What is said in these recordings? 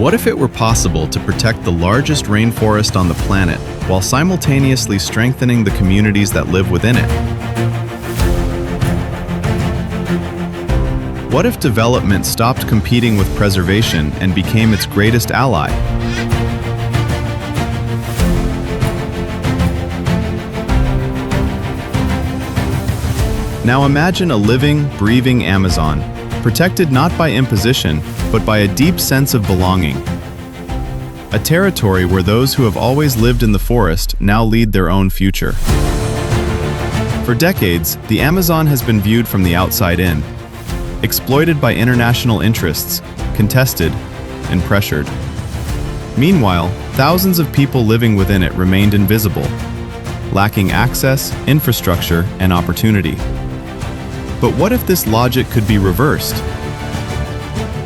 What if it were possible to protect the largest rainforest on the planet while simultaneously strengthening the communities that live within it? What if development stopped competing with preservation and became its greatest ally? Now imagine a living, breathing Amazon, protected not by imposition, but by a deep sense of belonging. A territory where those who have always lived in the forest now lead their own future. For decades, the Amazon has been viewed from the outside in, exploited by international interests, contested, and pressured. Meanwhile, thousands of people living within it remained invisible, lacking access, infrastructure, and opportunity. But what if this logic could be reversed?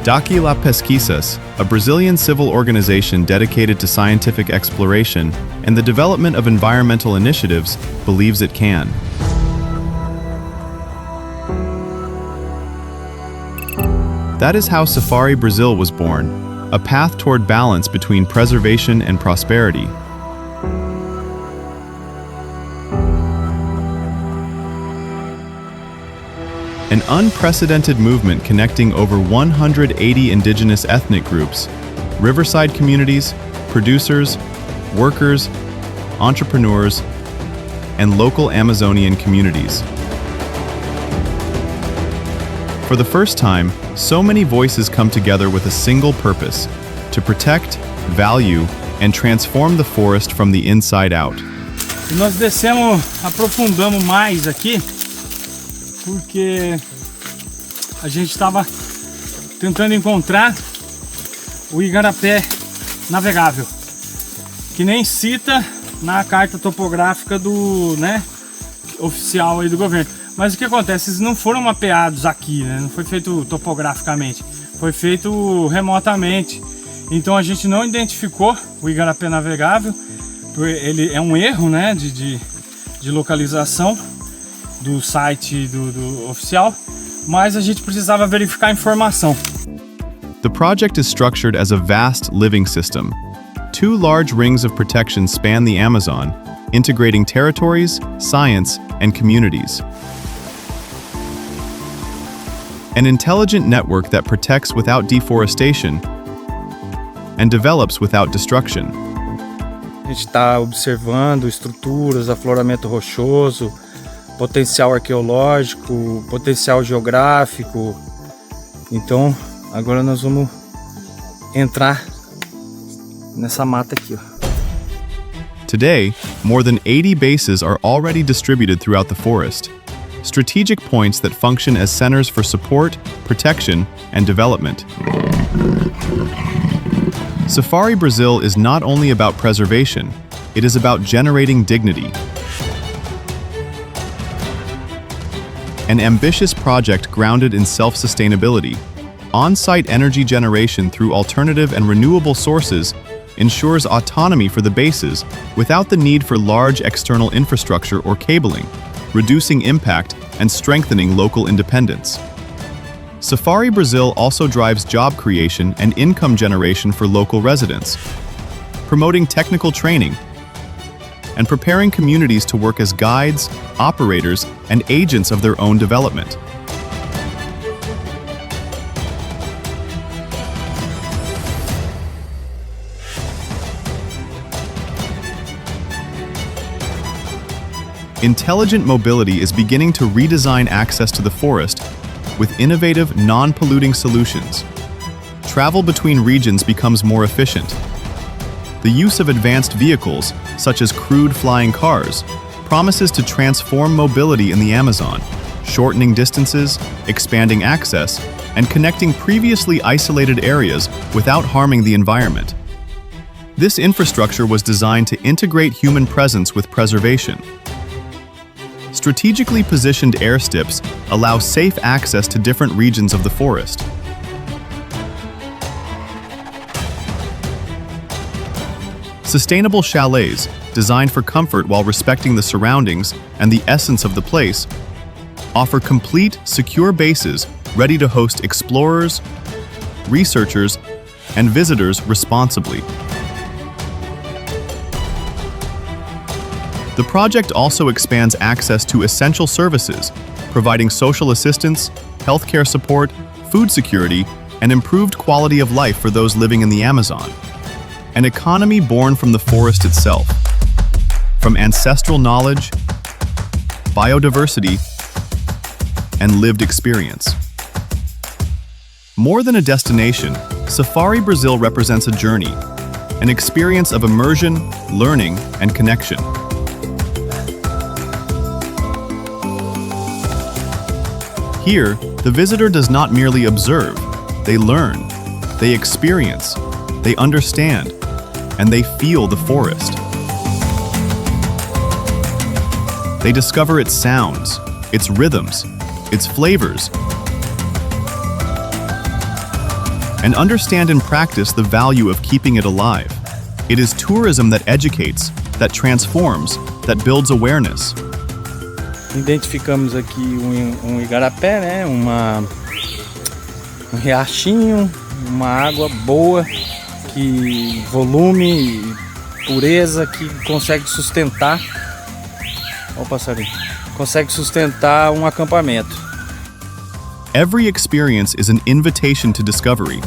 Daqui La Pesquisas, a Brazilian civil organization dedicated to scientific exploration and the development of environmental initiatives, believes it can. That is how Safari Brazil was born, a path toward balance between preservation and prosperity. An unprecedented movement connecting over 180 indigenous ethnic groups, riverside communities, producers, workers, entrepreneurs, and local Amazonian communities. For the first time, so many voices come together with a single purpose: to protect, value, and transform the forest from the inside out. Nós aprofundamos mais aqui, porque a gente estava tentando encontrar o igarapé navegável, que nem cita na carta topográfica do, oficial aí do governo. Mas o que acontece? Eles não foram mapeados aqui, Não foi feito topograficamente, foi feito remotamente. Então a gente não identificou o igarapé navegável. Ele é um erro, de localização do site do oficial, mas a gente precisava verificar a informação. The project is structured as a vast living system. 2 large rings of protection span the Amazon, integrating territories, science, and communities. An intelligent network that protects without deforestation and develops without destruction. A gente está observando estruturas, afloramento rochoso, potencial arqueológico, potencial geográfico. Então, agora nós vamos entrar nessa mata aqui, ó. Today, more than 80 bases are already distributed throughout the forest, strategic points that function as centers for support, protection, and development. Safari Brazil is not only about preservation, it is about generating dignity. An ambitious project grounded in self-sustainability, on-site energy generation through alternative and renewable sources ensures autonomy for the bases without the need for large external infrastructure or cabling, reducing impact and strengthening local independence. Safari Brazil also drives job creation and income generation for local residents, promoting technical training and preparing communities to work as guides, operators, and agents of their own development. Intelligent mobility is beginning to redesign access to the forest with innovative, non-polluting solutions. Travel between regions becomes more efficient. The use of advanced vehicles, such as crewed flying cars, promises to transform mobility in the Amazon, shortening distances, expanding access, and connecting previously isolated areas without harming the environment. This infrastructure was designed to integrate human presence with preservation. Strategically positioned airstrips allow safe access to different regions of the forest. Sustainable chalets, designed for comfort while respecting the surroundings and the essence of the place, offer complete, secure bases ready to host explorers, researchers, and visitors responsibly. The project also expands access to essential services, providing social assistance, healthcare support, food security, and improved quality of life for those living in the Amazon. An economy born from the forest itself, from ancestral knowledge, biodiversity, and lived experience. More than a destination, Safari Brazil represents a journey, an experience of immersion, learning, and connection. Here, the visitor does not merely observe, they learn, they experience, they understand, and they feel the forest. They discover its sounds, its rhythms, its flavors, and understand in practice the value of keeping it alive. It is tourism that educates, that transforms, that builds awareness. Identificamos aqui igarapé, né? Riachinho, uma água boa, que volume e pureza que consegue sustentar. Olha o passarinho. Consegue sustentar acampamento. Every experience is an invitation to discovery.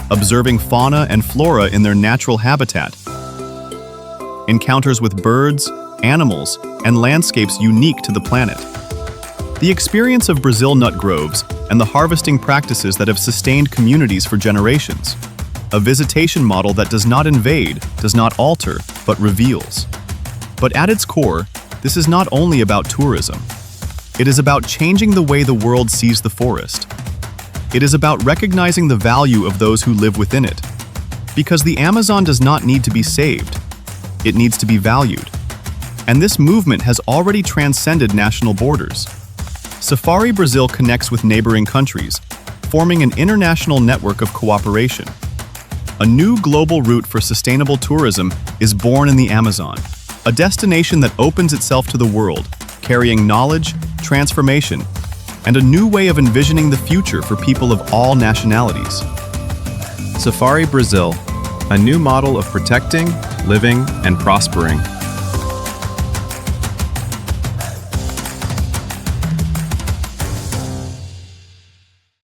Observing fauna and flora in their natural habitat. Encounters with birds, animals, and landscapes unique to the planet. The experience of Brazil nut groves and the harvesting practices that have sustained communities for generations. A visitation model that does not invade, does not alter, but reveals. But at its core, this is not only about tourism. It is about changing the way the world sees the forest. It is about recognizing the value of those who live within it. Because the Amazon does not need to be saved. It needs to be valued. And this movement has already transcended national borders. Safari Brazil connects with neighboring countries, forming an international network of cooperation. A new global route for sustainable tourism is born in the Amazon, a destination that opens itself to the world, carrying knowledge, transformation, and a new way of envisioning the future for people of all nationalities. Safari Brazil, a new model of protecting, living, and prospering.